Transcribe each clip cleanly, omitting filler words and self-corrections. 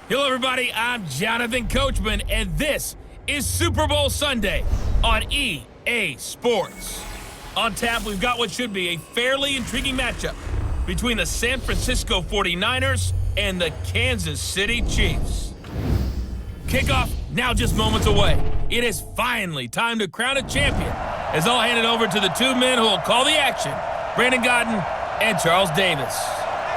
Hello, everybody. I'm Jonathan Coachman, and this is Super Bowl Sunday on EA Sports. On tap, we've got what should be a fairly intriguing matchup between the San Francisco 49ers and the Kansas City Chiefs. Kickoff now just moments away. It is finally time to crown a champion, as I'll hand it over to the two men who will call the action, Brandon Gaudin and Charles Davis.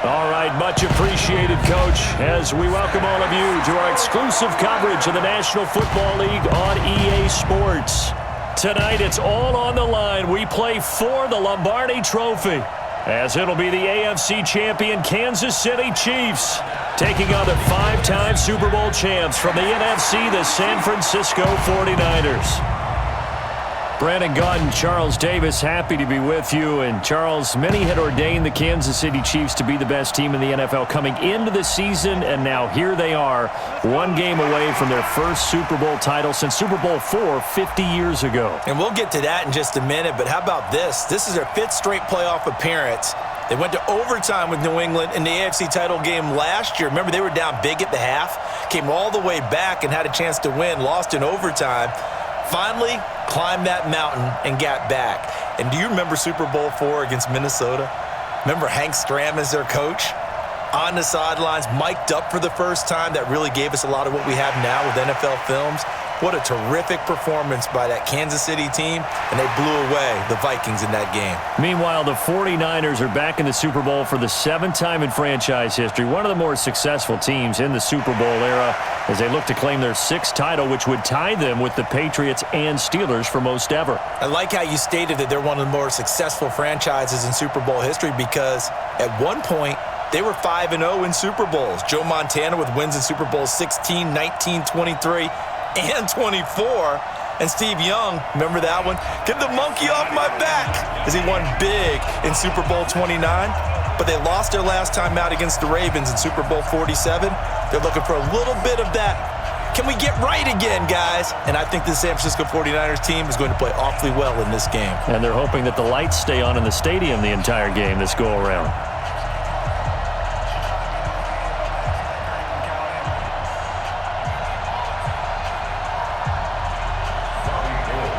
All right, much appreciated, Coach, as we welcome all of you to our exclusive coverage of the National Football League on EA Sports. Tonight, it's all on the line. We play for the Lombardi Trophy, as it'll be the AFC champion Kansas City Chiefs taking on the five-time Super Bowl champs from the NFC, the San Francisco 49ers. Brandon Gaudin, Charles Davis, happy to be with you. And Charles, many had ordained the Kansas City Chiefs to be the best team in the NFL coming into the season, and now here they are, one game away from their first Super Bowl title since Super Bowl IV 50 years ago. And we'll get to that in just a minute, but how about this? This is their fifth straight playoff appearance. They went to overtime with New England in the AFC title game last year. Remember, they were down big at the half, came all the way back and had a chance to win, lost in overtime. Finally, climbed that mountain and got back. And do you remember Super Bowl IV against Minnesota? Remember Hank Stram as their coach? On the sidelines, mic'd up for the first time. That really gave us a lot of what we have now with NFL films. What a terrific performance by that Kansas City team, and they blew away the Vikings in that game. Meanwhile, the 49ers are back in the Super Bowl for the seventh time in franchise history, one of the more successful teams in the Super Bowl era, as they look to claim their sixth title, which would tie them with the Patriots and Steelers for most ever. I like how you stated that they're one of the more successful franchises in Super Bowl history, because at one point, they were 5-0 in Super Bowls. Joe Montana with wins in Super Bowl 16, 19, 23, and 24. And Steve Young, remember that one? Get the monkey off my back, as he won big in Super Bowl 29. But they lost their last time out against the Ravens in Super Bowl 47. They're looking for a little bit of that. Can we get right again, guys? And I think the San Francisco 49ers team is going to play awfully well in this game. And they're hoping that the lights stay on in the stadium the entire game this go-around.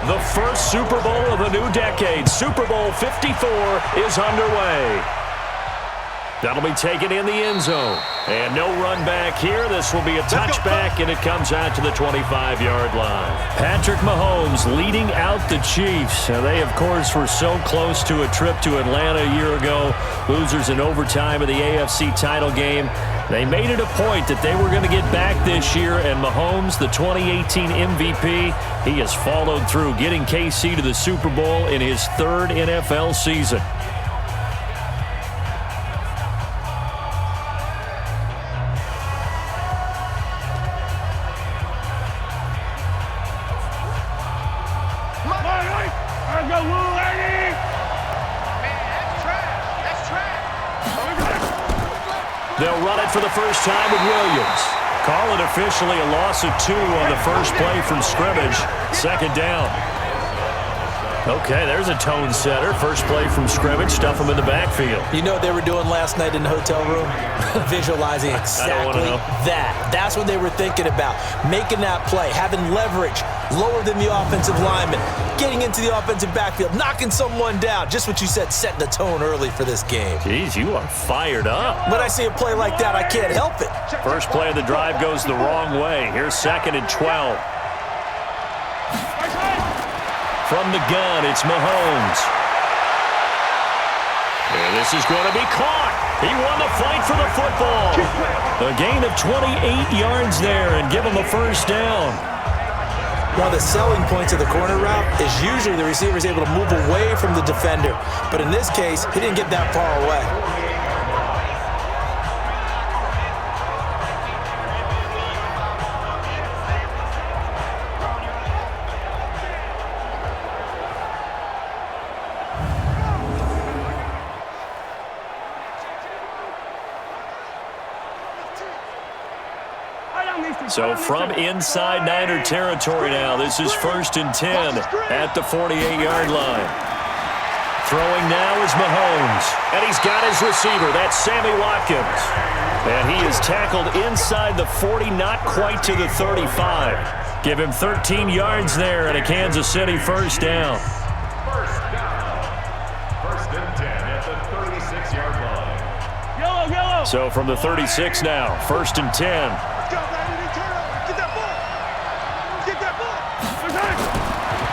The first Super Bowl of the new decade, Super Bowl 54, is underway. That'll be taken in the end zone. And no run back here. This will be a touchback, and it comes out to the 25-yard line. Patrick Mahomes leading out the Chiefs. Now, they, of course, were so close to a trip to Atlanta a year ago. Losers in overtime of the AFC title game. They made it a point that they were going to get back this year, and Mahomes, the 2018 MVP, he has followed through, getting KC to the Super Bowl in his third NFL season. They'll run it for the first time with Williams. Call it officially a loss of 2 on the first play from scrimmage. Second down. Okay, there's a tone setter. First play from scrimmage, stuff them in the backfield. You know what they were doing last night in the hotel room? Visualizing exactly that. That's what they were thinking about. Making that play, having leverage, lower than the offensive lineman, getting into the offensive backfield, knocking someone down. Just what you said, setting the tone early for this game. Jeez, you are fired up. When I see a play like that, I can't help it. First play of the drive goes the wrong way. Here's 2nd and 12. From the gun, it's Mahomes. And this is going to be caught. He won the fight for the football. A gain of 28 yards there, and give him a first down. One of the selling points of the corner route is usually the receiver is able to move away from the defender. But in this case, he didn't get that far away. So from inside Niner territory now, this is 1st and 10 at the 48-yard line. Throwing now is Mahomes, and he's got his receiver. That's Sammy Watkins. And he is tackled inside the 40, not quite to the 35. Give him 13 yards there and a Kansas City first down. First and 10 at the 36-yard line. Yellow. So from the 36 now, first and 10. Let's go, Brandon. Get that ball. Get that ball.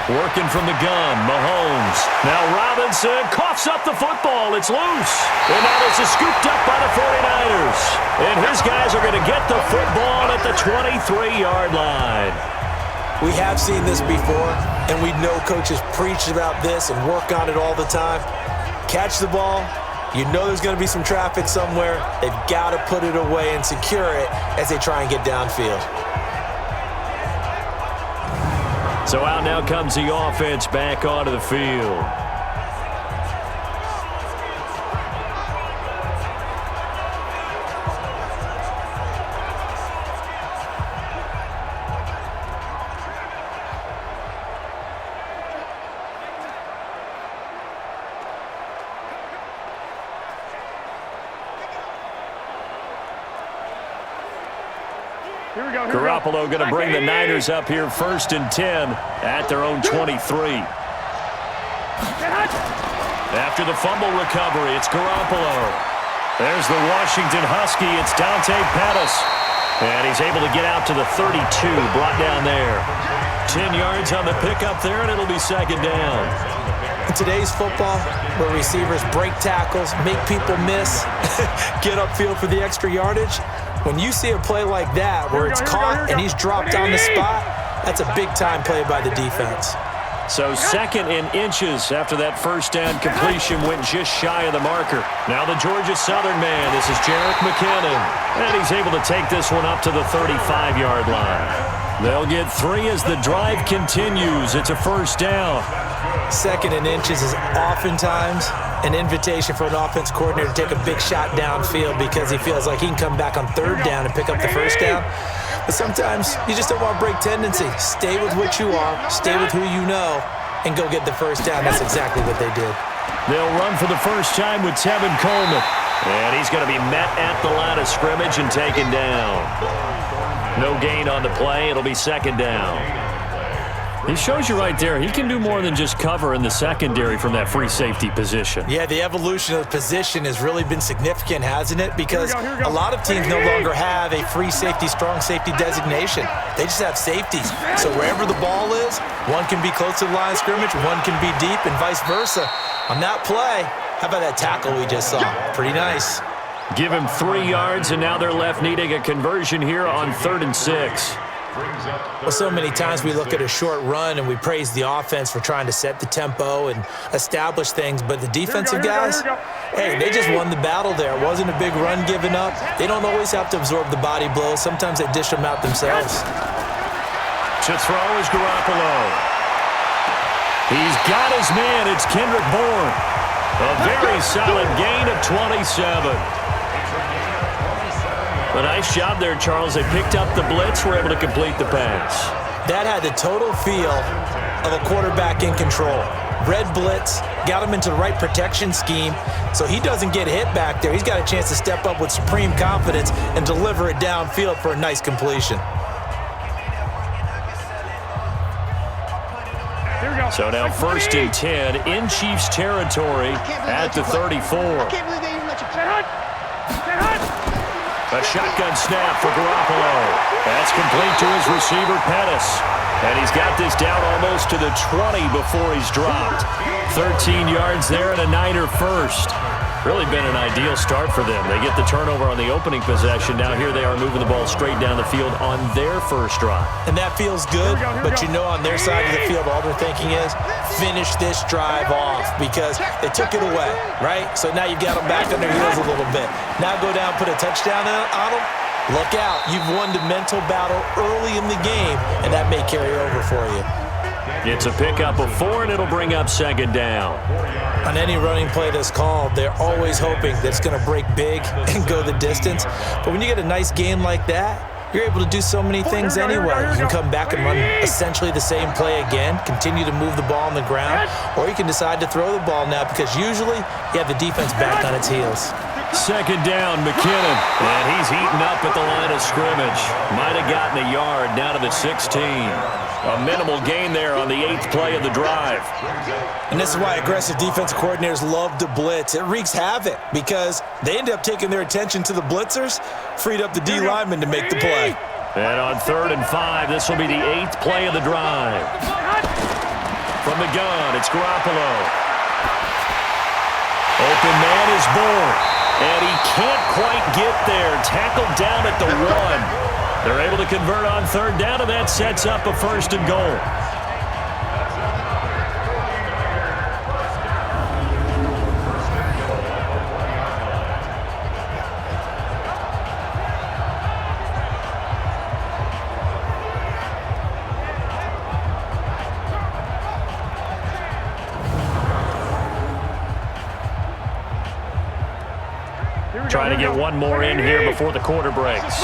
Working from the gun, Mahomes. Now Robinson coughs up the football. It's loose. And now this is scooped up by the 49ers. And his guys are going to get the football at the 23-yard line. We have seen this before, and we know coaches preach about this and work on it all the time. Catch the ball. You know there's going to be some traffic somewhere. They've got to put it away and secure it as they try and get downfield. So out now comes the offense back onto the field. Garoppolo going to bring the Niners up here first and 10 at their own 23. After the fumble recovery, it's Garoppolo. There's the Washington Husky. It's Dante Pettis. And he's able to get out to the 32, brought down there. 10 yards on the pickup there, and it'll be second down. In today's football, where receivers break tackles, make people miss, get upfield for the extra yardage, when you see a play like that where it's caught and he's dropped on the spot, that's a big-time play by the defense. So second in inches after that first down completion went just shy of the marker. Now the Georgia Southern man, this is Jerick McKinnon. And he's able to take this one up to the 35-yard line. They'll get 3 as the drive continues. It's a first down. Second in inches is oftentimes an invitation for an offense coordinator to take a big shot downfield because he feels like he can come back on third down and pick up the first down. But sometimes you just don't want to break tendency. Stay with what you are, stay with who you know, and go get the first down. That's exactly what they did. They'll run for the first time with Tevin Coleman. And he's going to be met at the line of scrimmage and taken down. No gain on the play. It'll be second down. He shows you right there, he can do more than just cover in the secondary from that free safety position. Yeah, the evolution of the position has really been significant, hasn't it? Because a lot of teams no longer have a free safety, strong safety designation. They just have safeties. So wherever the ball is, one can be close to the line of scrimmage, one can be deep, and vice versa. On that play, how about that tackle we just saw? Pretty nice. Give him 3 yards, and now they're left needing a conversion here on 3rd and 6. Well, so many times we look at a short run and we praise the offense for trying to set the tempo and establish things, but the defensive guys, hey, they just won the battle there. It wasn't a big run given up. They don't always have to absorb the body blows. Sometimes they dish them out themselves. To throw is Garoppolo. He's got his man. It's Kendrick Bourne. A very solid gain of 27. A nice job there, Charles. They picked up the blitz, were able to complete the pass. That had the total feel of a quarterback in control. Red blitz, got him into the right protection scheme, so he doesn't get hit back there. He's got a chance to step up with supreme confidence and deliver it downfield for a nice completion. So now 1st and 10 in Chiefs territory at the 34. A shotgun snap for Garoppolo. That's complete to his receiver, Pettis. And he's got this down almost to the 20 before he's dropped. 13 yards there and a Niner first. Really been an ideal start for them. They get the turnover on the opening possession. Now here they are moving the ball straight down the field on their first drive. And that feels good, but you know on their side of the field all they're thinking is finish this drive off because they took it away, right? So now you've got them back on their heels a little bit. Now go down, put a touchdown on them. Look out. You've won the mental battle early in the game, and that may carry over for you. It's a pickup of 4, and it'll bring up second down. On any running play that's called, they're always hoping that it's going to break big and go the distance. But when you get a nice game like that, you're able to do so many things anyway. You can come back and run essentially the same play again, continue to move the ball on the ground, or you can decide to throw the ball now because usually you have the defense back on its heels. Second down, McKinnon. And he's eaten up at the line of scrimmage. Might have gotten a yard down to the 16. A minimal gain there on the 8th play of the drive. And this is why aggressive defensive coordinators love to blitz. It wreaks havoc because they end up taking their attention to the blitzers, freed up the D lineman to make the play. And on 3rd and 5, this will be the 8th play of the drive. From the gun, it's Garoppolo. Open man is Bull. And he can't quite get there. Tackled down at the 1. They're able to convert on 3rd down, and that sets up a 1st and goal. Trying to get one more in here before the quarter breaks.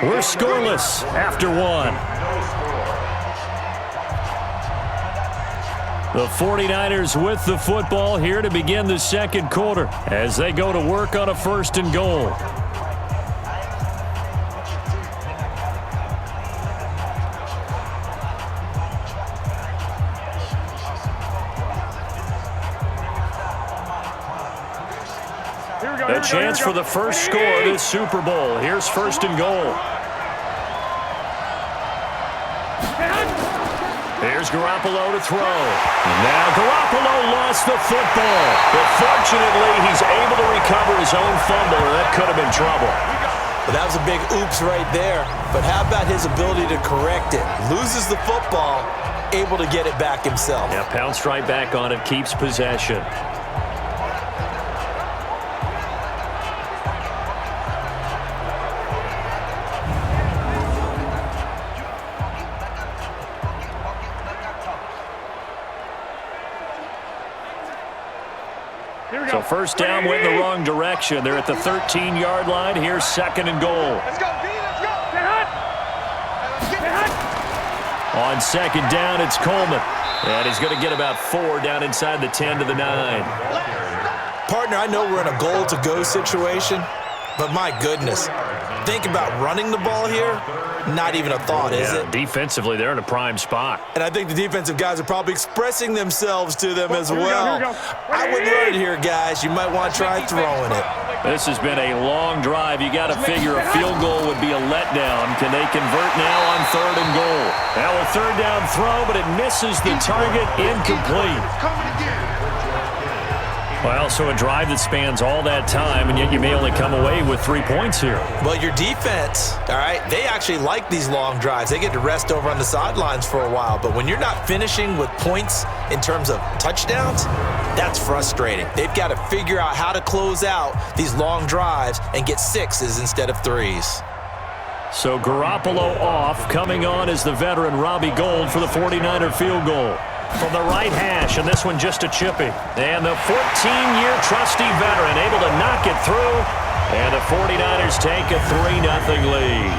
We're scoreless after 1. The 49ers with the football here to begin the 2nd quarter as they go to work on a 1st and goal. A chance for the first score of this Super Bowl. Here's 1st and goal. Here's Garoppolo to throw. Now Garoppolo lost the football. But fortunately, he's able to recover his own fumble, or that could have been trouble. But that was a big oops right there. But how about his ability to correct it? Loses the football, able to get it back himself. Yeah, pounced right back on it, keeps possession. So 1st down went in the wrong direction. They're at the 13-yard line. Here's 2nd and goal. Let's go, D, let's go. Get hot. On 2nd down, it's Coleman. And he's going to get about 4 down inside the 10 to the 9. Partner, I know we're in a goal-to-go situation, but my goodness, think about running the ball here. Not even a thought, is it? Defensively, they're in a prime spot. And I think the defensive guys are probably expressing themselves to them as well. I wouldn't run it here, guys. You might want to try throwing it. This has been a long drive. You got to figure a field goal would be a letdown. Can they convert now on 3rd and goal? Now a 3rd down throw, but it misses the target, incomplete. Well, so a drive that spans all that time, and yet you may only come away with 3 points here. Well, your defense, all right, they actually like these long drives. They get to rest over on the sidelines for a while. But when you're not finishing with points in terms of touchdowns, that's frustrating. They've got to figure out how to close out these long drives and get 6s instead of 3s. So Garoppolo off. Coming on is the veteran Robbie Gould for the 49er field goal. From the right hash, and this one just a chippy. And the 14-year trusty veteran able to knock it through. And the 49ers take a 3-0 lead.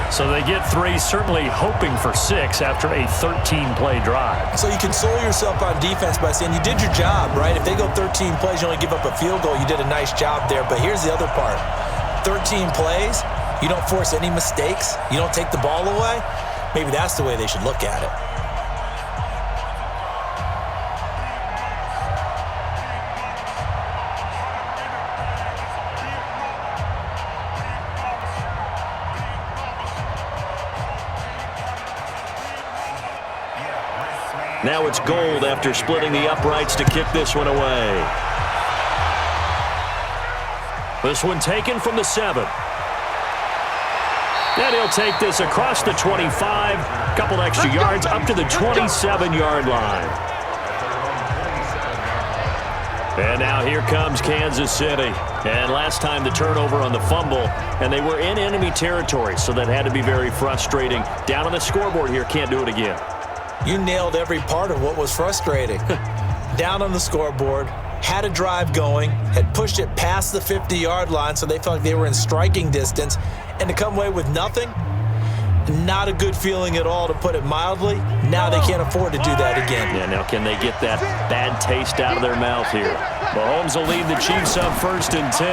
So they get 3, certainly hoping for 6 after a 13-play drive. So you console yourself on defense by saying you did your job, right? If they go 13 plays, you only give up a field goal, you did a nice job there. But here's the other part. 13 plays, you don't force any mistakes, you don't take the ball away. Maybe that's the way they should look at it. Now it's Gould after splitting the uprights to kick this one away. This one taken from the 7. And he'll take this across the 25, couple extra yards up to the 27-yard line. And now here comes Kansas City. And last time the turnover on the fumble, and they were in enemy territory, so that had to be very frustrating. Down on the scoreboard here, can't do it again. You nailed every part of what was frustrating. Down on the scoreboard, had a drive going, had pushed it past the 50-yard line so they felt like they were in striking distance, and to come away with nothing, Not a good feeling at all, to put it mildly. Now they can't afford to do that again. Yeah, now can they get that bad taste out of their mouth here? Mahomes will lead the Chiefs up 1st and 10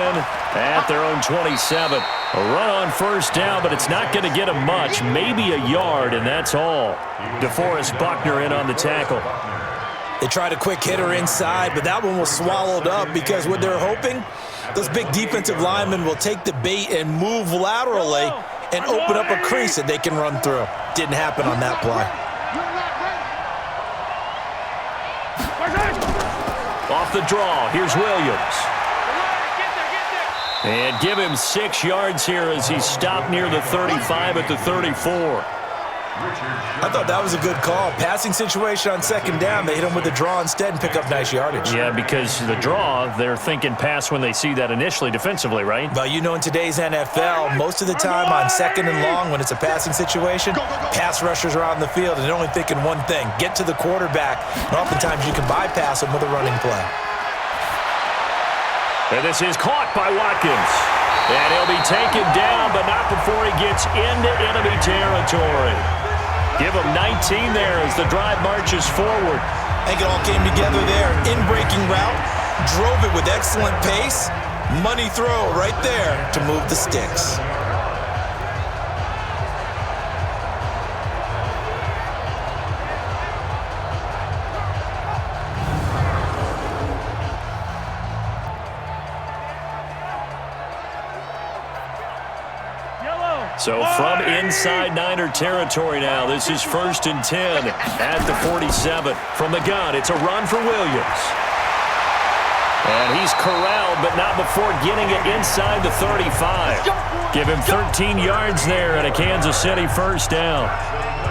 at their own 27. A run on first down, but it's not going to get them much. Maybe a yard, and that's all. DeForest Buckner in on the tackle. They tried a quick hitter inside, but that one was swallowed up because what they're hoping, those big defensive linemen will take the bait and move laterally and open up a crease that they can run through. Didn't happen on that play. Off the draw, here's Williams. And give him 6 yards here as he stopped near the 35 at the 34. I thought that was a good call. Passing situation on 2nd down. They hit him with the draw instead and pick up nice yardage. Yeah, because the draw, they're thinking pass when they see that initially defensively, right? Well, you know, in today's NFL, most of the time on 2nd and long, when it's a passing situation, pass rushers are out in the field and they're only thinking one thing: get to the quarterback. And oftentimes you can bypass them with a running play. And this is caught by Watkins. And he'll be taken down, but not before he gets into enemy territory. Give him 19 there as the drive marches forward. I think it all came together there. In-breaking route, drove it with excellent pace. Money throw right there to move the sticks. So from inside Niner territory now, this is 1st and 10 at the 47. From the gun, it's a run for Williams. And he's corralled, but not before getting it inside the 35. Give him 13 yards there and a Kansas City 1st down.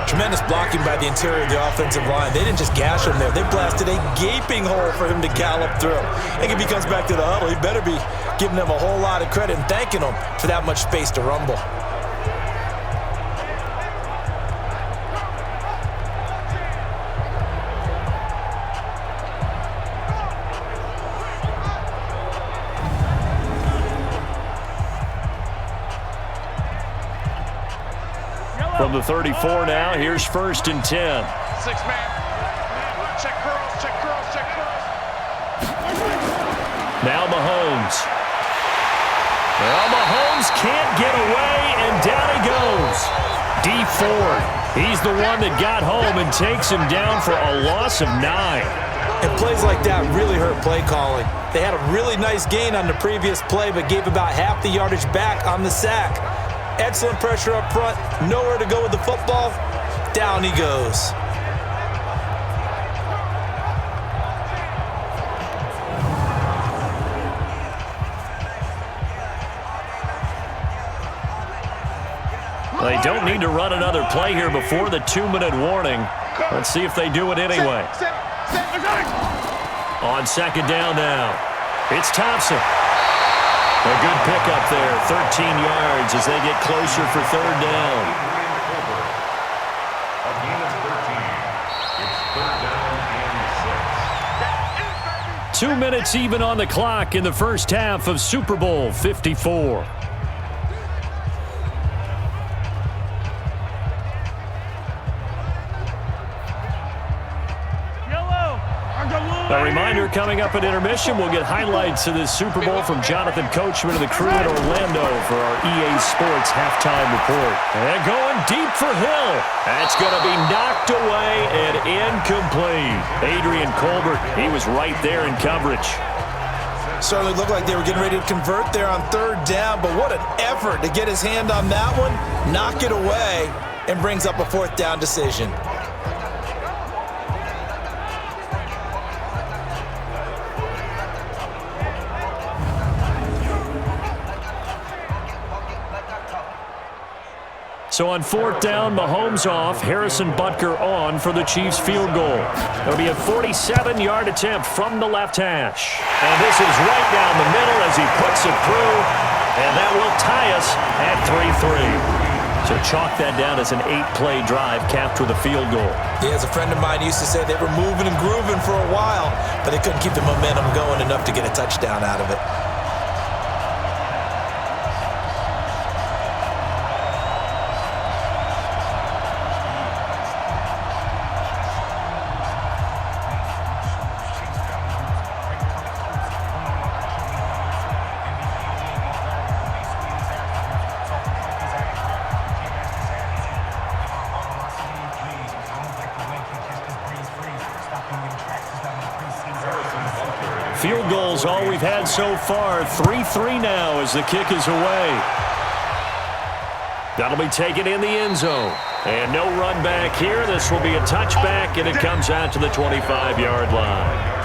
Tremendous blocking by the interior of the offensive line. They didn't just gash him there. They blasted a gaping hole for him to gallop through. I think if he comes back to the huddle, he better be giving them a whole lot of credit and thanking them for that much space to rumble. From the 34 now, here's 1st and 10. 6-man. Check curls, check curls, check curls. Now Mahomes. Well, Mahomes can't get away, and down he goes. D Ford. He's the one that got home and takes him down for a loss of 9. And plays like that really hurt play calling. They had a really nice gain on the previous play, but gave about half the yardage back on the sack. Excellent pressure up front. Nowhere to go with the football. Down he goes. They don't need to run another play here before the 2-minute warning. Let's see if they do it anyway. On 2nd down now, it's Thompson. A good pickup there, 13 yards as they get closer for 3rd down. A gain of 13. It's 3rd down and 6. 2 minutes even on the clock in the first half of Super Bowl 54. A reminder, coming up at intermission, we'll get highlights of this Super Bowl from Jonathan Coachman and the crew in Orlando for our EA Sports halftime report. And going deep for Hill. That's going to be knocked away and incomplete. Adrian Colbert, he was right there in coverage. Certainly looked like they were getting ready to convert there on 3rd down, but what an effort to get his hand on that one, knock it away, and brings up a 4th down decision. So on 4th down, Mahomes off, Harrison Butker on for the Chiefs field goal. It'll be a 47-yard attempt from the left hash. And this is right down the middle as he puts it through, and that will tie us at 3-3. So chalk that down as an 8-play drive capped with a field goal. Yeah, as a friend of mine used to say, they were moving and grooving for a while, but they couldn't keep the momentum going enough to get a touchdown out of it. Field goal's all we've had so far. 3-3 now as the kick is away. That'll be taken in the end zone. And no run back here. This will be a touchback, and it comes out to the 25-yard line.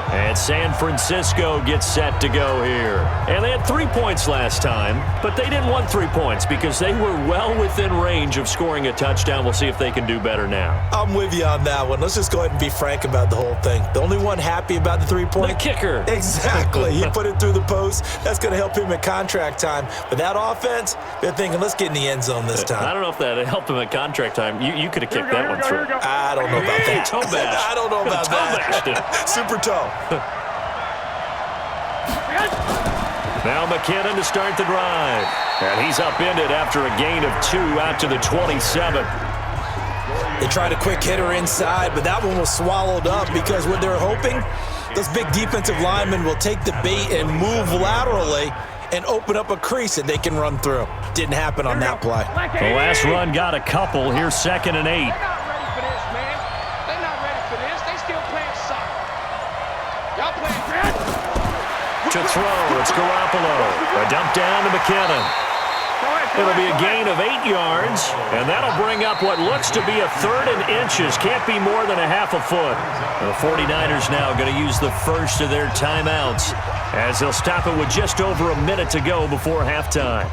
And San Francisco gets set to go here. And they had 3 points last time, but they didn't want 3 points because they were well within range of scoring a touchdown. We'll see if they can do better now. I'm with you on that one. Let's just go ahead and be frank about the whole thing. The only one happy about the 3-point? The kicker. Exactly. He put it through the post. That's going to help him at contract time. But that offense, they're thinking, let's get in the end zone this time. I don't know if that helped him at contract time. You could have kicked that one through. I don't know about that. Toe bash. I don't know about that. Super toe. Now McKinnon to start the drive. And he's upended after a gain of 2 out to the 27. They tried a quick hitter inside, but that one was swallowed up because what they're hoping, those big defensive linemen will take the bait and move laterally and open up a crease that they can run through. Didn't happen on that play. The last run got a couple. Here's 2nd and 8. They're not ready for this, man. They're not ready for this. They still playing soccer. Y'all playing To throw, it's Garoppolo. A dump down to McKinnon. It'll be a gain of 8 yards, and that'll bring up what looks to be a 3rd and inches. Can't be more than a half a foot. The 49ers now going to use the first of their timeouts as they'll stop it with just over a minute to go before halftime.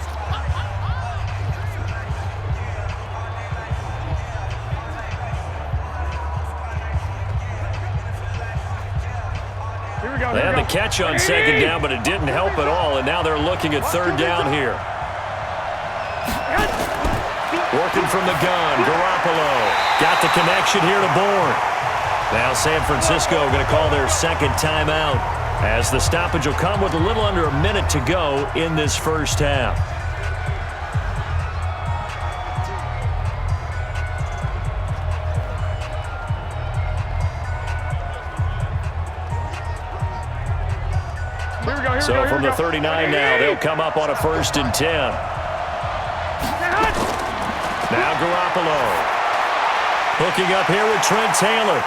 They had the catch on 2nd down, but it didn't help at all, and now they're looking at 3rd down here. Working from the gun, Garoppolo. Got the connection here to Bourne. Now San Francisco going to call their 2nd timeout as the stoppage will come with a little under a minute to go in this first half. So from the 39 now, they'll come up on a 1st and 10. Now Garoppolo. Hooking up here with Trent Taylor.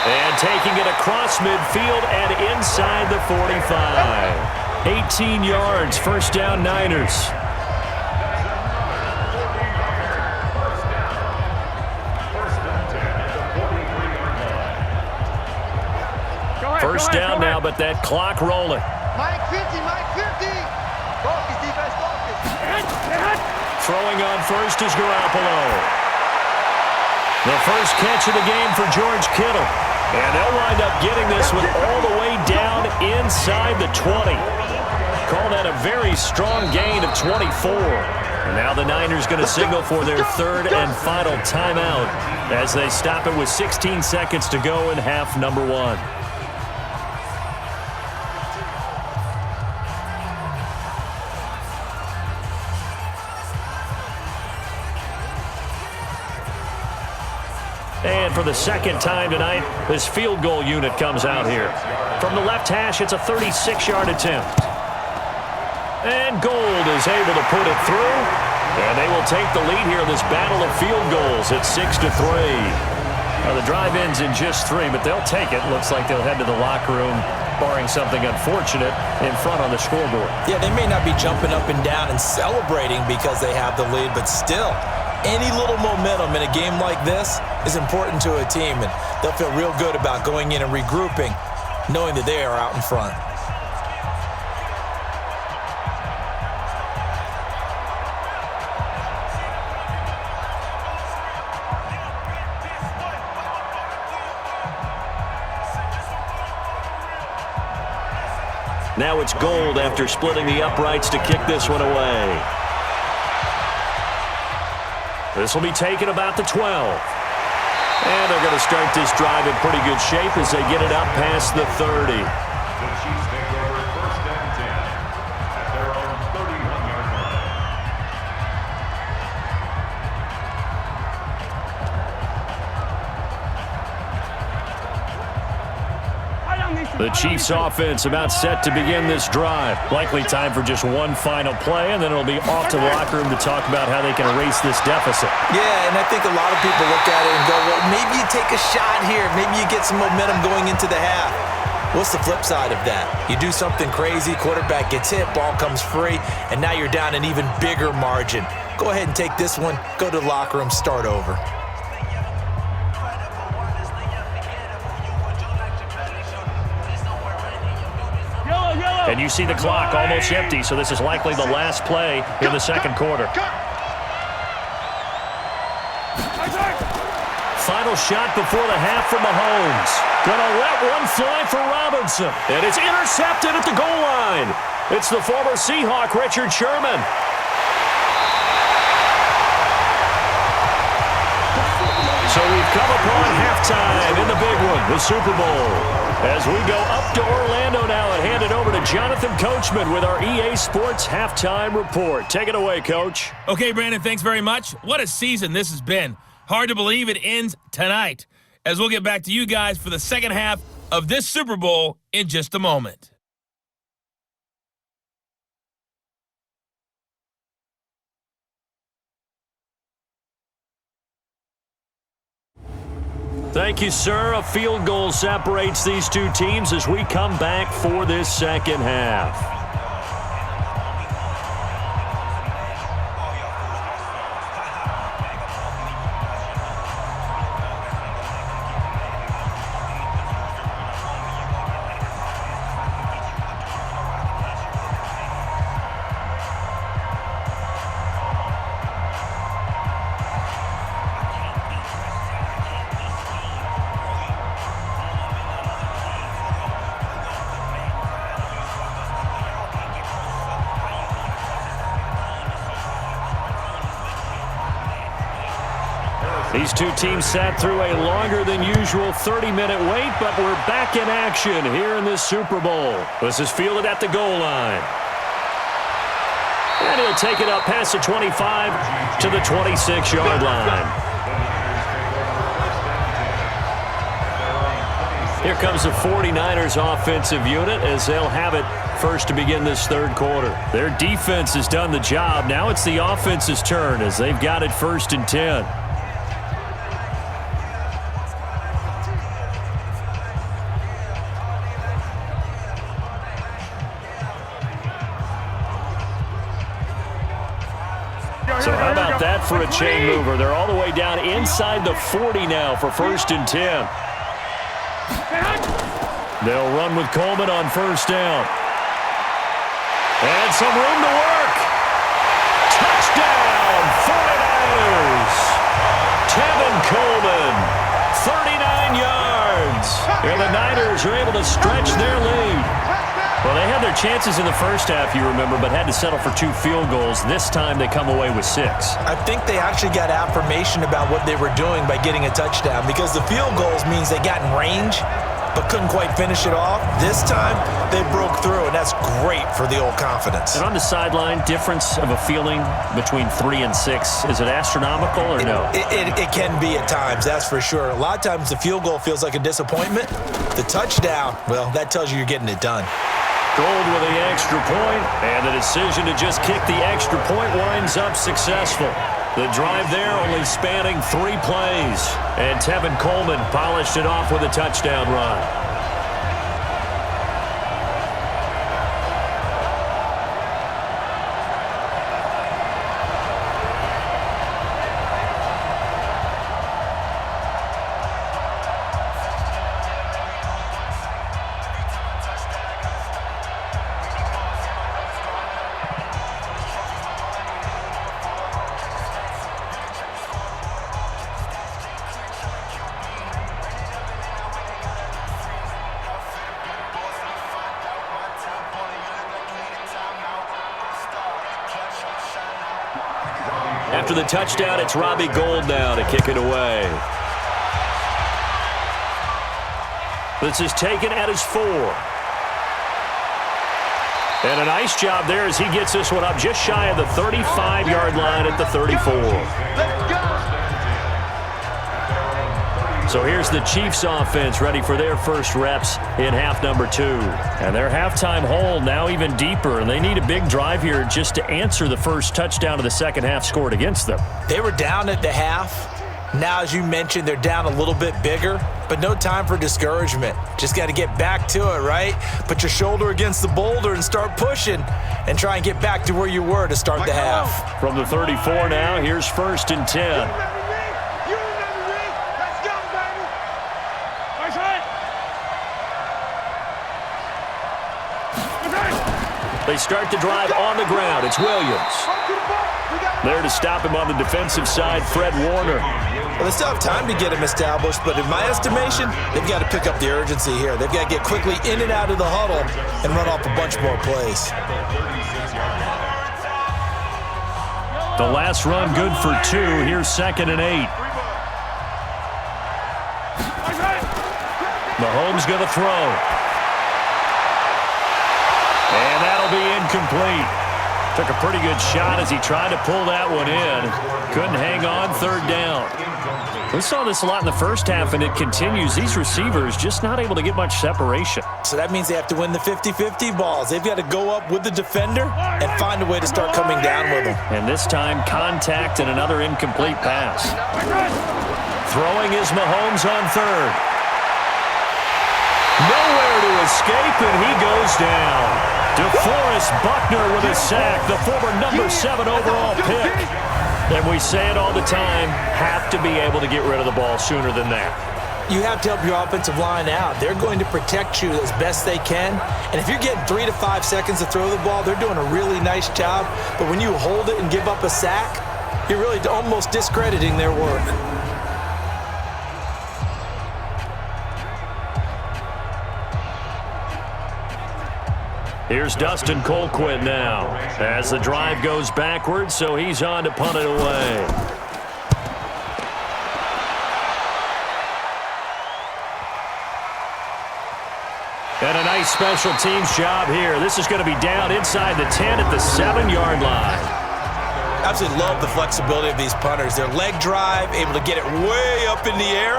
And taking it across midfield and inside the 45. 18 yards, 1st down Niners. First down now, but that clock rolling. Mike 50, Mike 50. Focus, defense, focus. Throwing on first is Garoppolo. The first catch of the game for George Kittle. And they'll wind up getting this one all the way down inside the 20. Call that a very strong gain of 24. And now the Niners going to signal for their 3rd and final timeout as they stop it with 16 seconds to go in half number 1. And for the 2nd time tonight, this field goal unit comes out here. From the left hash, it's a 36-yard attempt. And Gold is able to put it through. And they will take the lead here in this battle of field goals at 6-3. Now the drive ends in just 3, but they'll take it. Looks like they'll head to the locker room, barring something unfortunate, in front on the scoreboard. Yeah, they may not be jumping up and down and celebrating because they have the lead, but still, any little momentum in a game like this is important to a team, and they'll feel real good about going in and regrouping, knowing that they are out in front. Now it's Gold after splitting the uprights to kick this one away. This will be taken about the 12. And they're going to start this drive in pretty good shape as they get it up past the 30. The Chiefs take over 1st and 10 at their own 31-yard line. The Chiefs offense about set to begin this drive. Likely time for just one final play, and then it'll be off to the locker room to talk about how they can erase this deficit. Yeah, and I think a lot of people look at it and go, well, maybe you take a shot here. Maybe you get some momentum going into the half. What's the flip side of that? You do something crazy, quarterback gets hit, ball comes free, and now you're down an even bigger margin. Go ahead and take this one, go to the locker room, start over. And you see the clock almost empty, so this is likely the last play in the second quarter. Final shot before the half from Mahomes. Gonna let one fly for Robinson. And it's intercepted at the goal line. It's the former Seahawk, Richard Sherman. So we've come upon halftime in the big one, the Super Bowl. As we go up to Orlando now and hand it over to Jonathan Coachman with our EA Sports Halftime Report. Take it away, Coach. Okay, Brandon, thanks very much. What a season this has been. Hard to believe it ends tonight, as we'll get back to you guys for the second half of this Super Bowl in just a moment. Thank you, sir. A field goal separates these two teams as we come back for this second half. These two teams sat through a longer than usual 30-minute wait, but we're back in action here in this Super Bowl. This is fielded at the goal line. And he'll take it up past the 25 to the 26-yard line. Here comes the 49ers offensive unit as they'll have it first to begin this third quarter. Their defense has done the job. Now it's the offense's turn as they've got it 1st and 10. So how about that for a chain mover? They're all the way down inside the 40 now for 1st and 10. They'll run with Coleman on 1st down. And some room to work. Touchdown, 49ers. Tevin Coleman, 39 yards. And the Niners are able to stretch their lead. Well, they had their chances in the first half, you remember, but had to settle for 2 field goals. This time they come away with 6. I think they actually got affirmation about what they were doing by getting a touchdown, because the field goals means they got in range but couldn't quite finish it off. This time, they broke through, and that's great for the old confidence. And on the sideline, difference of a feeling between 3 and 6, is it astronomical or no? It can be at times, that's for sure. A lot of times the field goal feels like a disappointment. The touchdown, well, that tells you you're getting it done. Gold with the extra point, and the decision to just kick the extra point winds up successful. The drive there only spanning 3 plays, and Tevin Coleman polished it off with a touchdown run. After the touchdown, it's Robbie Gould now to kick it away. This is taken at his 4. And a nice job there as he gets this one up just shy of the 35-yard line at the 34. Let's go! So here's the Chiefs offense ready for their first reps in half number 2. And their halftime hole now even deeper, and they need a big drive here just to answer the first touchdown of the second half scored against them. They were down at the half, Now, as you mentioned, they're down a little bit bigger, but no time for discouragement. Just got to get back to it, right? Put your shoulder against the boulder and start pushing and try and get back to where you were to start the half. From the 34 now, here's 1st and 10. They start the drive on the ground. It's Williams. There to stop him on the defensive side, Fred Warner. Well, they still have time to get him established, but in my estimation, they've got to pick up the urgency here. They've got to get quickly in and out of the huddle and run off a bunch more plays. The last run good for 2. Here's 2nd and 8. Mahomes going to throw. And that'll be incomplete. Took a pretty good shot as he tried to pull that one in. Couldn't hang on, 3rd down. We saw this a lot in the first half, and it continues. These receivers just not able to get much separation. So that means they have to win the 50-50 balls. They've got to go up with the defender and find a way to start coming down with them. And this time, contact and another incomplete pass. Throwing is Mahomes on 3rd. Nowhere to escape, and he goes down. DeForest Buckner with a sack, the former number 7 overall pick. And we say it all the time, have to be able to get rid of the ball sooner than that. You have to help your offensive line out. They're going to protect you as best they can. And if you're getting 3 to 5 seconds to throw the ball, they're doing a really nice job. But when you hold it and give up a sack, you're really almost discrediting their work. Here's Dustin Colquitt now as the drive goes backwards, so he's on to punt it away. And a nice special teams job here. This is going to be down inside the 10 at the 7-yard line. Absolutely love the flexibility of these punters. Their leg drive, able to get it way up in the air,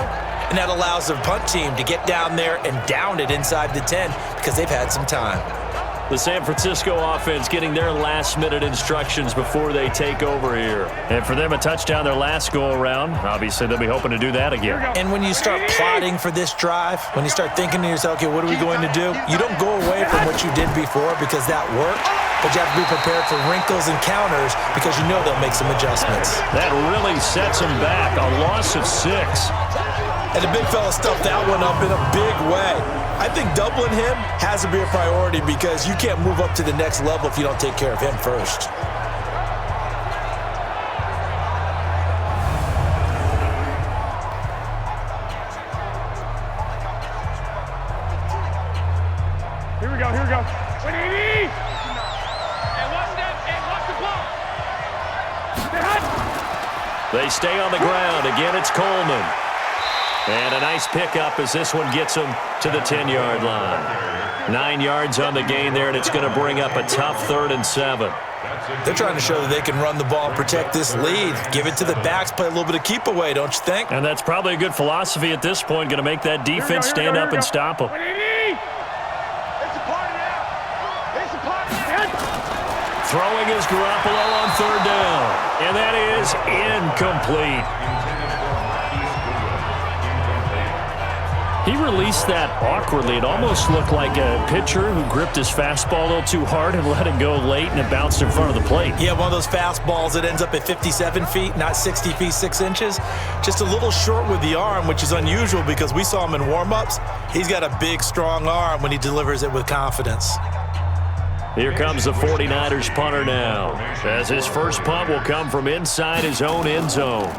and that allows the punt team to get down there and down it inside the 10 because they've had some time. The San Francisco offense getting their last-minute instructions before they take over here. And for them, a touchdown their last go-around. Obviously, they'll be hoping to do that again. And when you start plotting for this drive, when you start thinking to yourself, okay, what are we going to do? You don't go away from what you did before because that worked, but you have to be prepared for wrinkles and counters because you know they'll make some adjustments. That really sets them back. A loss of 6. And the big fella stuffed that one up in a big way. I think doubling him has to be a priority because you can't move up to the next level if you don't take care of him first. Here we go, here we go. 180! And watch that, and watch the ball. They stay on the ground. Again, it's Coleman. And a nice pickup as this one gets him to the 10-yard line. 9 yards on the gain there, and it's going to bring up a tough 3rd and 7. They're trying to show that they can run the ball and protect this lead. Give it to the backs, play a little bit of keep away, don't you think? And that's probably a good philosophy at this point, going to make that defense stand up and stop them. Throwing is Garoppolo on 3rd down, and that is incomplete. He released that awkwardly. It almost looked like a pitcher who gripped his fastball a little too hard and let it go late, and it bounced in front of the plate. Yeah, one of those fastballs that ends up at 57 feet, not 60 feet, 6 inches. Just a little short with the arm, which is unusual because we saw him in warm-ups. He's got a big, strong arm when he delivers it with confidence. Here comes the 49ers punter now, as his first punt will come from inside his own end zone.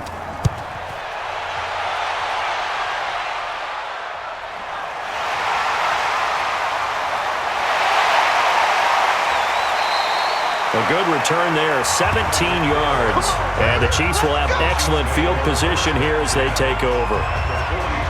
A good return there, 17 yards. And the Chiefs will have excellent field position here as they take over.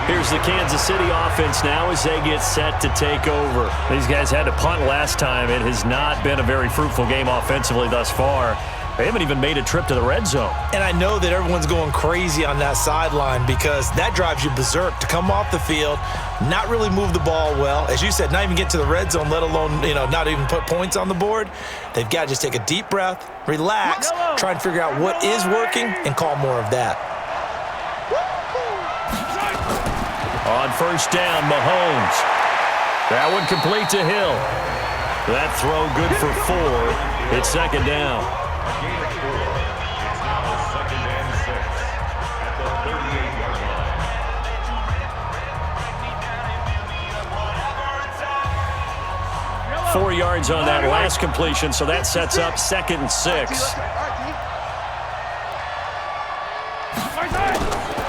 Here's the Kansas City offense now as they get set to take over. These guys had to punt last time. It has not been a very fruitful game offensively thus far. They haven't even made a trip to the red zone. And I know that everyone's going crazy on that sideline because that drives you berserk to come off the field, not really move the ball well. As you said, not even get to the red zone, let alone, not even put points on the board. They've got to just take a deep breath, relax, try and figure out what is working, and call more of that. On first down, Mahomes. That one complete to Hill. That throw good for 4. It's second down. A gain of 4. It's now second and 6 at the 38-yard line. 4 yards on that last completion, so that sets up second and 6.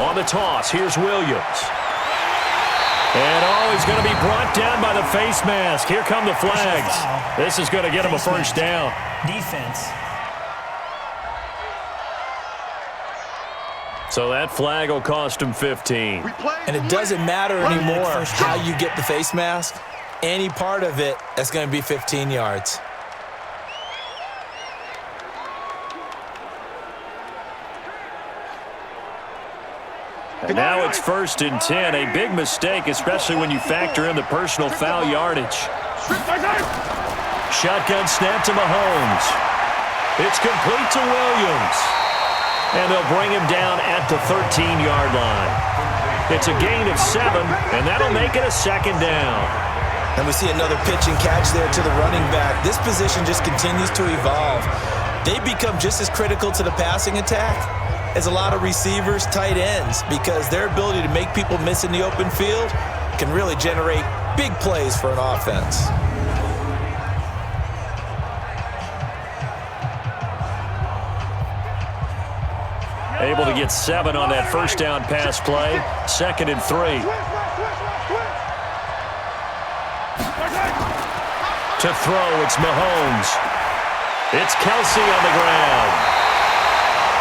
On the toss, here's Williams. And, he's going to be brought down by the face mask. Here come the flags. This is going to get him a first down. Defense. So that flag will cost him 15. And it doesn't matter anymore how you get the face mask. Any part of it, that's going to be 15 yards. And now it's first and 10. A big mistake, especially when you factor in the personal foul yardage. Shotgun snap to Mahomes. It's complete to Williams. And they'll bring him down at the 13-yard line. It's a gain of 7, and that'll make it a second down. And we see another pitch and catch there to the running back. This position just continues to evolve. They become just as critical to the passing attack as a lot of receivers, tight ends, because their ability to make people miss in the open field can really generate big plays for an offense. Able to get 7 on that first down pass play. Second and 3. To throw, it's Mahomes. It's Kelsey on the ground.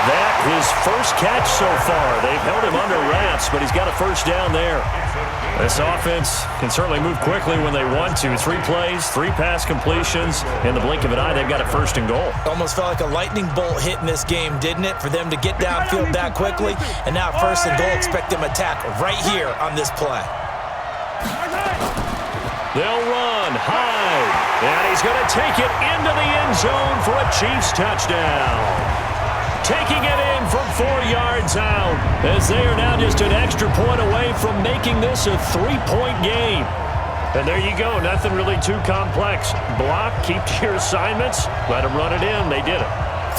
That his first catch so far. They've held him under wraps, but he's got a first down there. This offense can certainly move quickly when they want to. 3 plays, 3 pass completions. In the blink of an eye, they've got a first and goal. Almost felt like a lightning bolt hit in this game, didn't it? For them to get downfield that quickly. And now first and goal, expect them to attack right here on this play. They'll run high. And he's going to take it into the end zone for a Chiefs touchdown. Taking it in from 4 yards out, as they are now just an extra point away from making this a 3-point game. And there you go, nothing really too complex. Block, keep to your assignments, let them run it in. They did it.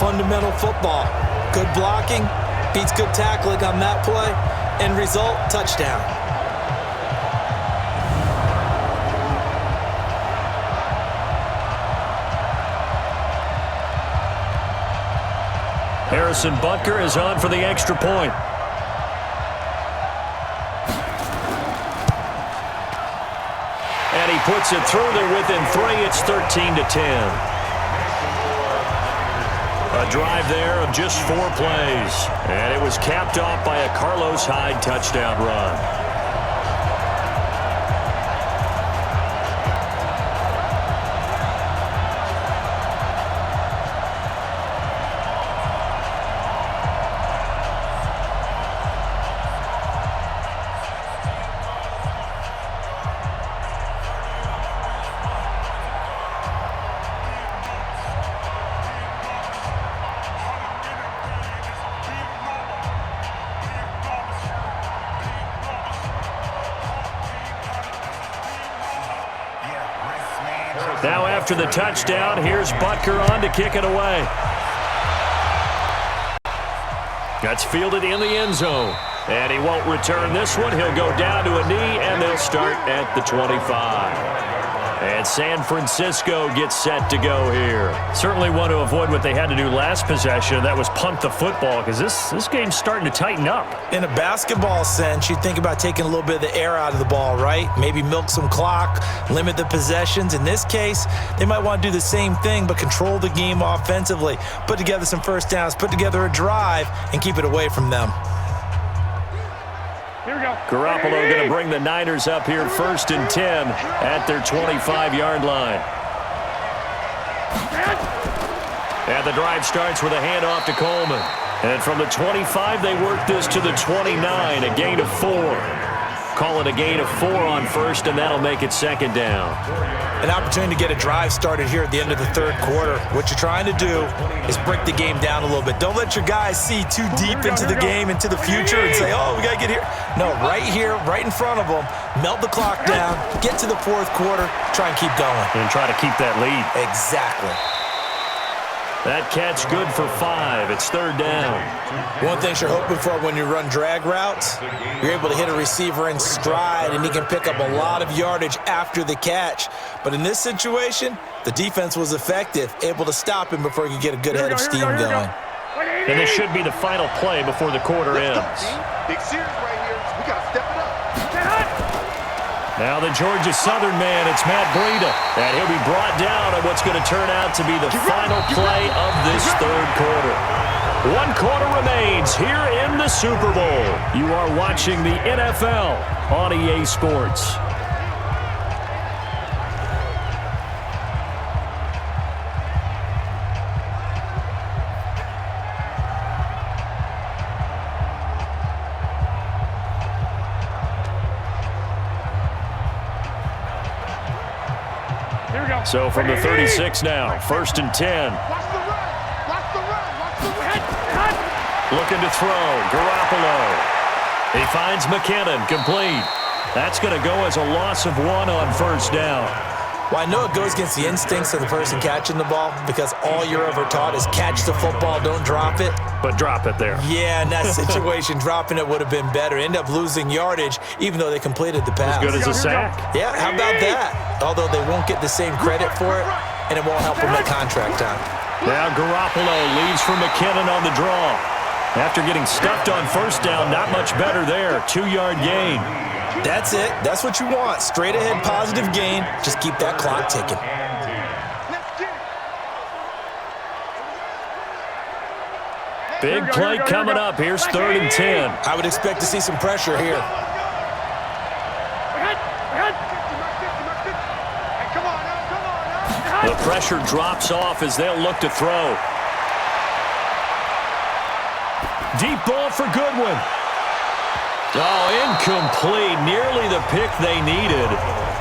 Fundamental football. Good blocking, beats good tackling on that play. End result, touchdown. Harrison Butker is on for the extra point. And he puts it through. They're within 3. It's 13-10. A drive there of just 4 plays. And it was capped off by a Carlos Hyde touchdown run. Now after the touchdown, here's Butker on to kick it away. That's fielded in the end zone. And he won't return this one. He'll go down to a knee, and they'll start at the 25. And San Francisco gets set to go here. Certainly want to avoid what they had to do last possession. That was punt the football, because this game's starting to tighten up. In a basketball sense, you think about taking a little bit of the air out of the ball, right? Maybe milk some clock, limit the possessions. In this case, they might want to do the same thing, but control the game offensively. Put together some first downs, put together a drive, and keep it away from them. Garoppolo going to bring the Niners up here first and 10 at their 25-yard line. And the drive starts with a handoff to Coleman. And from the 25, they work this to the 29, a gain of 4. call it a gain of 4 on first, and that'll make it second down. An opportunity to get a drive started here at the end of the third quarter. What you're trying to do is break the game down a little bit. Don't let your guys see too deep into the game, into the future, and say, oh, we got to get here. No, right here, right in front of them, melt the clock down, get to the fourth quarter, try and keep going. And try to keep that lead. Exactly. That catch good for 5. It's third down. One thing you're hoping for when you run drag routes, you're able to hit a receiver in stride, and he can pick up a lot of yardage after the catch. But in this situation, the defense was effective, able to stop him before he could get a good head of steam going. And this should be the final play before the quarter ends. Big series right here. We got to step it up. Now the Georgia Southern man, it's Matt Breida. And he'll be brought down on what's going to turn out to be the final play of this third quarter. 1 quarter remains here in the Super Bowl. You are watching the NFL on EA Sports. So from the 36 now, 1st and 10. Watch the run. Watch the run. Watch the run. Looking to throw, Garoppolo. He finds McKinnon, complete. That's going to go as a loss of 1 on first down. Well, I know it goes against the instincts of the person catching the ball because all you're ever taught is catch the football, don't drop it. But drop it there. Yeah, in that situation, dropping it would have been better. End up losing yardage, even though they completed the pass. As good as a sack. Yeah, how about that? Although they won't get the same credit for it, and it won't help them at contract time. Now Garoppolo leads for McKinnon on the draw. After getting stuffed on first down, not much better there. 2-yard gain. That's it. That's what you want. Straight ahead, positive gain. Just keep that clock ticking. Big play coming up. Here's 3rd and 10. I would expect to see some pressure here. The pressure drops off as they'll look to throw. Deep ball for Goodwin. Oh, incomplete. Nearly the pick they needed.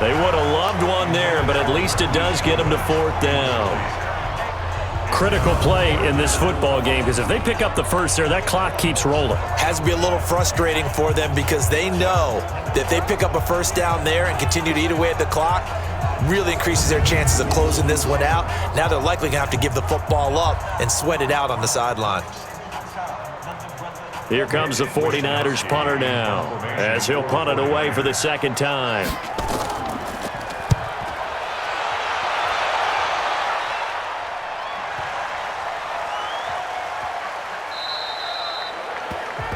They would have loved one there, but at least it does get them to 4th down. Critical play in this football game because if they pick up the first there, that clock keeps rolling. Has to be a little frustrating for them because they know that if they pick up a first down there and continue to eat away at the clock, really increases their chances of closing this one out. Now they're likely going to have to give the football up and sweat it out on the sideline. Here comes the 49ers punter now as he'll punt it away for the second time.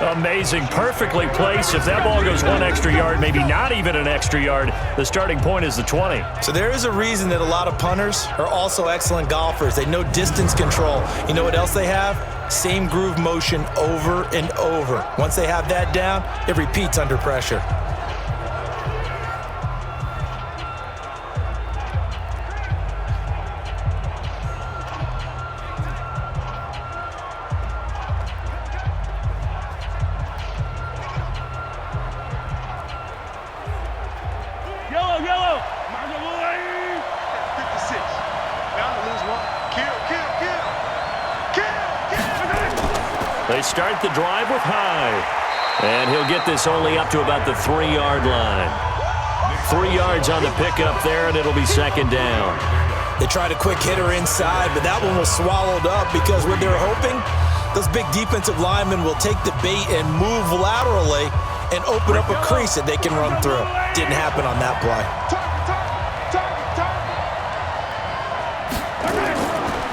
Amazing, perfectly placed. If that ball goes 1 extra yard, maybe not even an extra yard, the starting point is the 20. So there is a reason that a lot of punters are also excellent golfers. They know distance control. You know what else they have? Same groove motion over and over. Once they have that down, it repeats under pressure. Yellow. 56. Bound to lose one. Kill. They start the drive with Hyde. And he'll get this only up to about the 3-yard line. 3 yards on the pickup there, and it'll be second down. They tried a quick hitter inside, but that one was swallowed up because what they're hoping, those big defensive linemen will take the bait and move laterally and open up a crease that they can run through. Didn't happen on that play.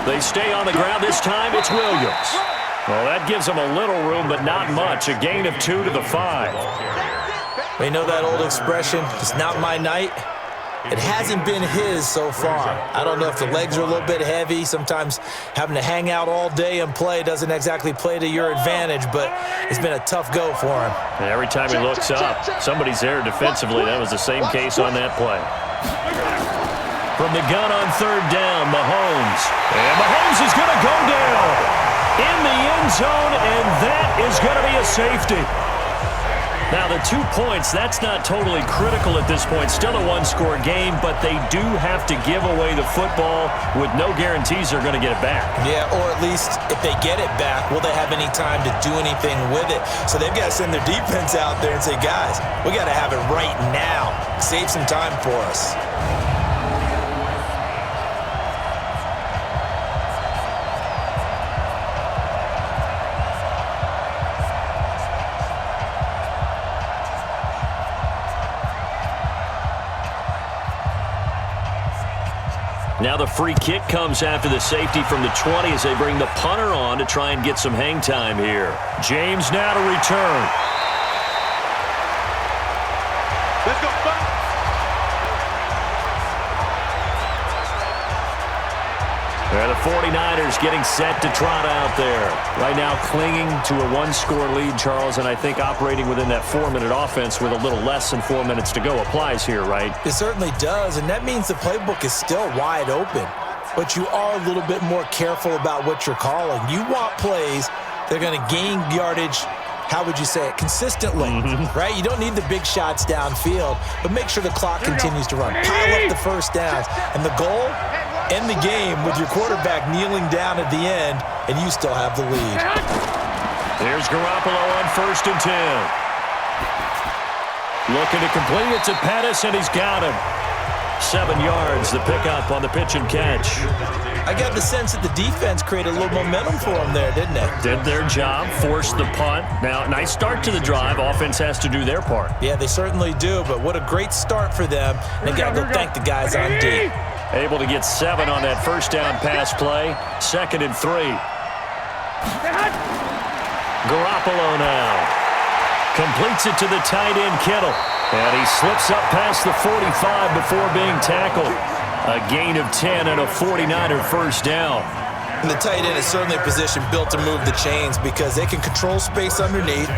They stay on the ground. This time it's Williams. Well, that gives them a little room, but not much. A gain of 2 to the 5. We know that old expression, it's not my night. It hasn't been his so far. I don't know if the legs are a little bit heavy. Sometimes having to hang out all day and play doesn't exactly play to your advantage, but it's been a tough go for him. And every time he looks up, somebody's there defensively. That was the same case on that play. From the gun on 3rd down, Mahomes. And Mahomes is going to go down in the end zone, and that is going to be a safety. Now, the 2 points, that's not totally critical at this point. Still a one-score game, but they do have to give away the football with no guarantees they're going to get it back. Yeah, or at least if they get it back, will they have any time to do anything with it? So they've got to send their defense out there and say, guys, we got to have it right now. Save some time for us. Now the free kick comes after the safety from the 20 as they bring the punter on to try and get some hang time here. James now to return. Let's go. The 49ers getting set to trot out there. Right now clinging to a one-score lead, Charles, and I think operating within that 4-minute offense with a little less than 4 minutes to go applies here, right? It certainly does, and that means the playbook is still wide open. But you are a little bit more careful about what you're calling. You want plays that are going to gain yardage, how would you say it, consistently, right? You don't need the big shots downfield, but make sure the clock continues to run. Pile up the first downs. And the goal, end the game with your quarterback kneeling down at the end, and you still have the lead. Here's Garoppolo on 1st and 10. Looking to complete it to Pettis, and he's got him. 7 yards, the pickup on the pitch and catch. I got the sense that the defense created a little momentum for them there, didn't it? Did their job, forced the punt. Now, nice start to the drive. Offense has to do their part. Yeah, they certainly do, but what a great start for them. They got to go thank the guys on D. Able to get 7 on that first down pass play. 2nd and 3. Garoppolo now. Completes it to the tight end, Kittle. And he slips up past the 45 before being tackled. A gain of 10 and a 49er first down. And the tight end is certainly a position built to move the chains because they can control space underneath.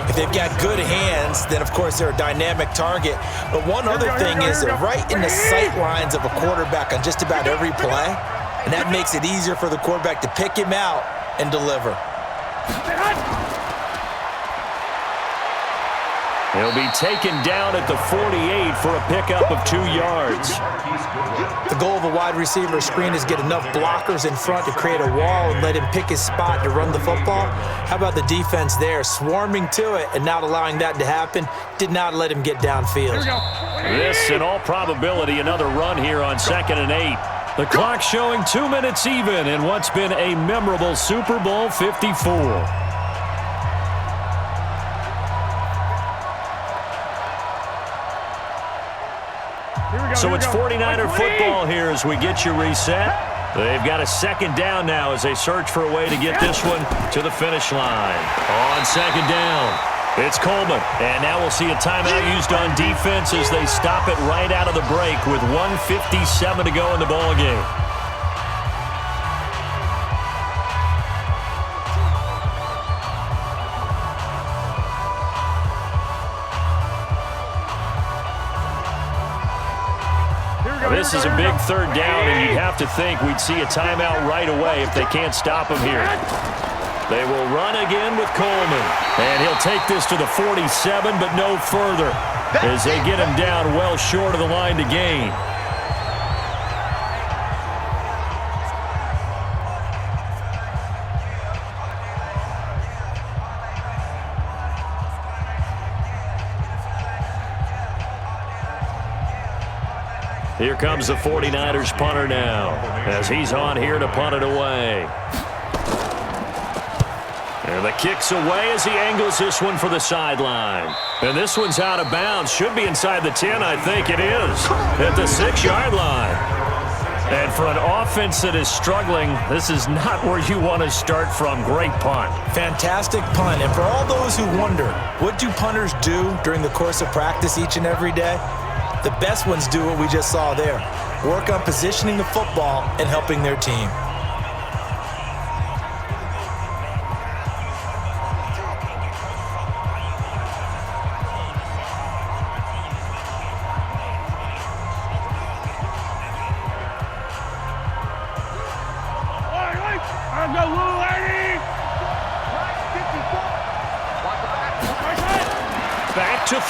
If they've got good hands, then, of course, they're a dynamic target. But one other thing is they're right in the sight lines of a quarterback on just about every play. And that makes it easier for the quarterback to pick him out and deliver. He'll be taken down at the 48 for a pickup of 2 yards. The goal of a wide receiver screen is get enough blockers in front to create a wall and let him pick his spot to run the football. How about the defense there, swarming to it and not allowing that to happen? Did not let him get downfield. This, in all probability, another run here on 2nd and 8. The clock showing 2 minutes even in what's been a memorable Super Bowl 54. So it's 49er football here as we get you reset. They've got a 2nd down now as they search for a way to get this one to the finish line. On 2nd down, it's Coleman. And now we'll see a timeout used on defense as they stop it right out of the break with 1:57 to go in the ball game. This is a big 3rd down, and you'd have to think we'd see a timeout right away if they can't stop him here. They will run again with Coleman, and he'll take this to the 47, but no further as they get him down well short of the line to gain. Here comes the 49ers punter now as he's on here to punt it away. And the kick's away as he angles this one for the sideline. And this one's out of bounds. Should be inside the 10, I think it is, at the 6-yard line. And for an offense that is struggling, this is not where you want to start from. Great punt. Fantastic punt. And for all those who wonder, what do punters do during the course of practice each and every day? The best ones do what we just saw there. Work on positioning the football and helping their team.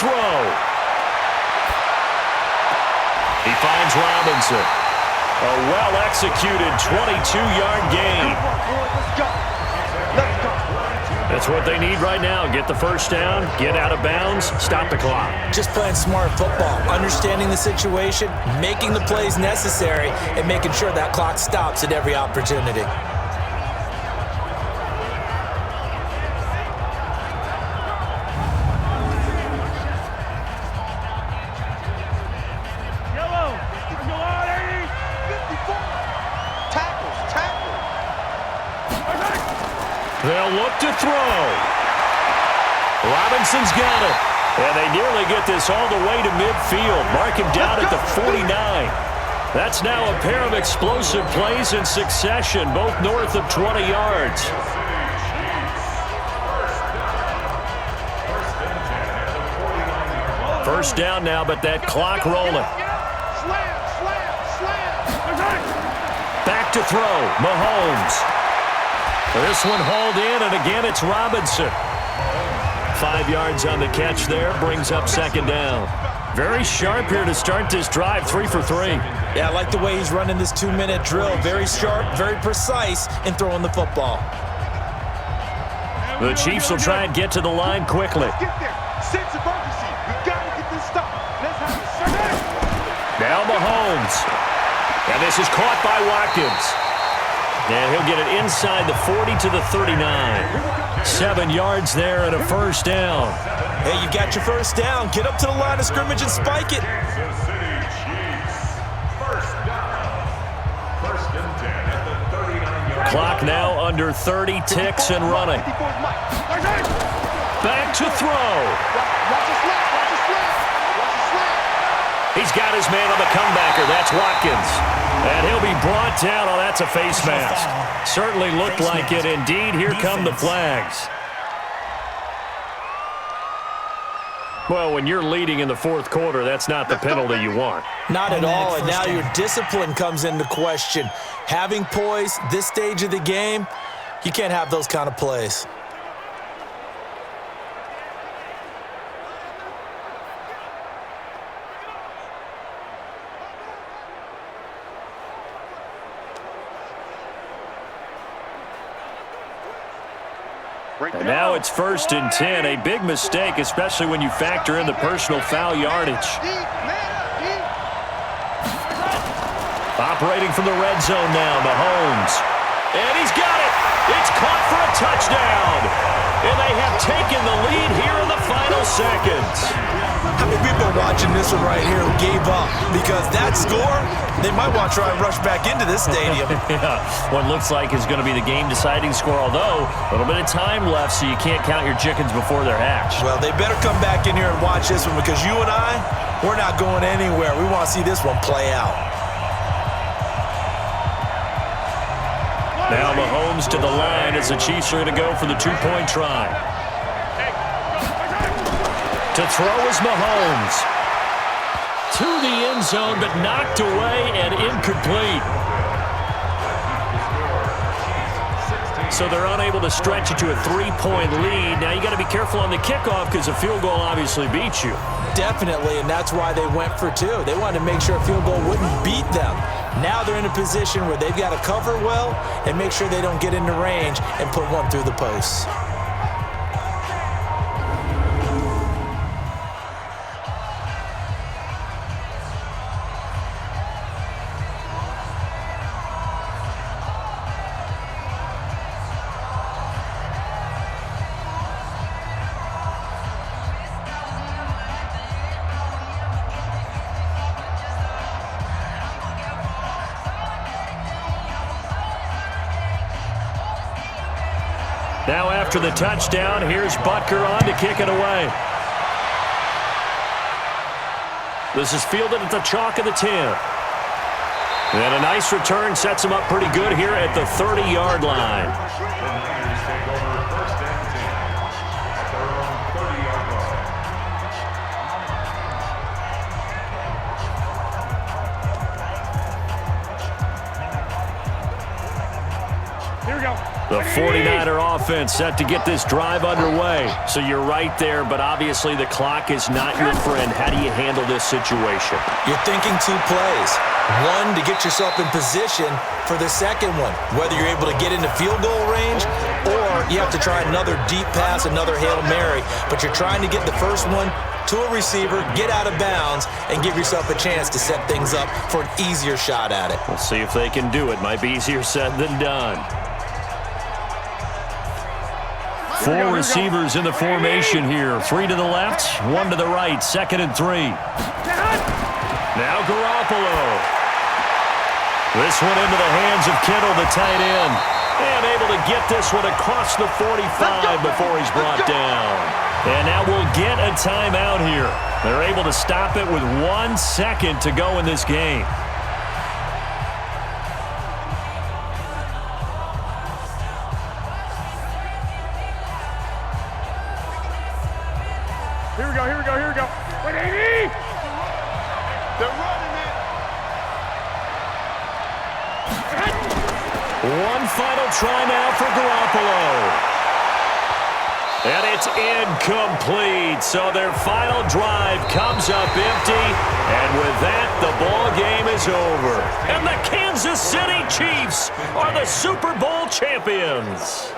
throw. He finds Robinson. A well-executed 22-yard gain. Let's go. Let's go. That's what they need right now. Get the first down, get out of bounds, stop the clock. Just playing smart football, understanding the situation, making the plays necessary, and making sure that clock stops at every opportunity. They'll look to throw. Robinson's got it. And they nearly get this all the way to midfield. Mark him down at the 49. That's now a pair of explosive plays in succession, both north of 20 yards. First down now, but that clock rolling. Back to throw. Mahomes. This one hauled in, and again it's Robinson. 5 yards on the catch there, brings up second down. Very sharp here to start this drive, 3 for 3. Yeah, I like the way he's running this 2-minute drill. Very sharp, very precise in throwing the football. The Chiefs will try and get to the line quickly. Now Mahomes. And this is caught by Watkins. And he'll get it inside the 40 to the 39. 7 yards there and a first down. Hey, you got your first down. Get up to the line of scrimmage and spike it. Clock now under 30 ticks and running. Back to throw. He's got his man on the comebacker. That's Watkins. And he'll be brought down. Oh, that's a face mask. Certainly looked like it. Indeed, here come the flags. Well, when you're leading in the fourth quarter, that's not the penalty you want. Not at all, and now your discipline comes into question. Having poise this stage of the game, you can't have those kind of plays. And now it's 1st and 10. A big mistake, especially when you factor in the personal foul yardage. Operating from the red zone now, Mahomes. And he's got it. It's caught for a touchdown. And they have taken the lead here in the final seconds. How many people are watching this one right here who gave up? Because that score, they might want to try and rush back into this stadium. Yeah, what looks like is going to be the game-deciding score, although a little bit of time left, so you can't count your chickens before they're hatched. Well, they better come back in here and watch this one, because you and I, we're not going anywhere. We want to see this one play out. Now Mahomes to the line as the Chiefs are going to go for the two-point try. To throw is Mahomes. To the end zone, but knocked away and incomplete. So they're unable to stretch it to a 3-point lead. Now you got to be careful on the kickoff because a field goal obviously beats you. Definitely, and that's why they went for 2. They wanted to make sure a field goal wouldn't beat them. Now they're in a position where they've got to cover well and make sure they don't get into range and put one through the posts. Now after the touchdown, here's Butker on to kick it away. This is fielded at the chalk of the 10. And a nice return sets him up pretty good here at the 30-yard line. Here we go. The 49er offense set to get this drive underway. So you're right there, but obviously the clock is not your friend. How do you handle this situation? You're thinking 2 plays. One, to get yourself in position for the second one, whether you're able to get into field goal range or you have to try another deep pass, another Hail Mary, but you're trying to get the first one to a receiver, get out of bounds, and give yourself a chance to set things up for an easier shot at it. We'll see if they can do it. Might be easier said than done. 4 receivers in the formation here. 3 to the left, 1 to the right. 2nd and 3. Now Garoppolo. This one into the hands of Kittle, the tight end. And able to get this one across the 45 before he's brought down. And now we'll get a timeout here. They're able to stop it with 1 second to go in this game. Here we go. Wait, 80! They're running it. One final try now for Garoppolo. And it's incomplete. So their final drive comes up empty. And with that, the ball game is over. And the Kansas City Chiefs are the Super Bowl champions.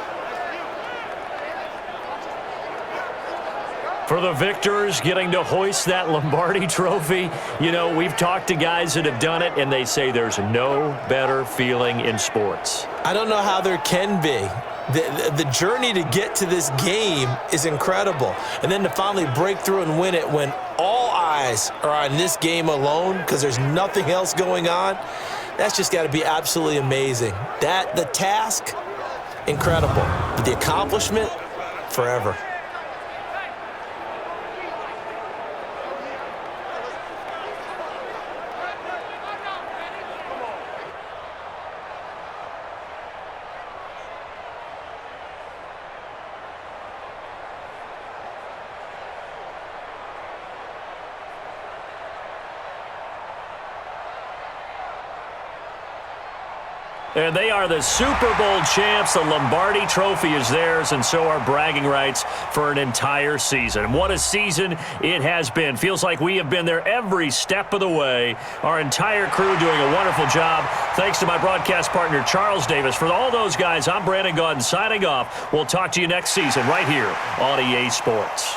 For the victors getting to hoist that Lombardi trophy, you know, we've talked to guys that have done it, and they say there's no better feeling in sports. I don't know how there can be. The journey to get to this game is incredible. And then to finally break through and win it when all eyes are on this game alone because there's nothing else going on, that's just got to be absolutely amazing. The task, incredible. But the accomplishment, forever. And they are the Super Bowl champs. The Lombardi trophy is theirs, and so are bragging rights for an entire season. What a season it has been. Feels like we have been there every step of the way. Our entire crew doing a wonderful job. Thanks to my broadcast partner, Charles Davis. For all those guys, I'm Brandon Gaudin signing off. We'll talk to you next season right here on EA Sports.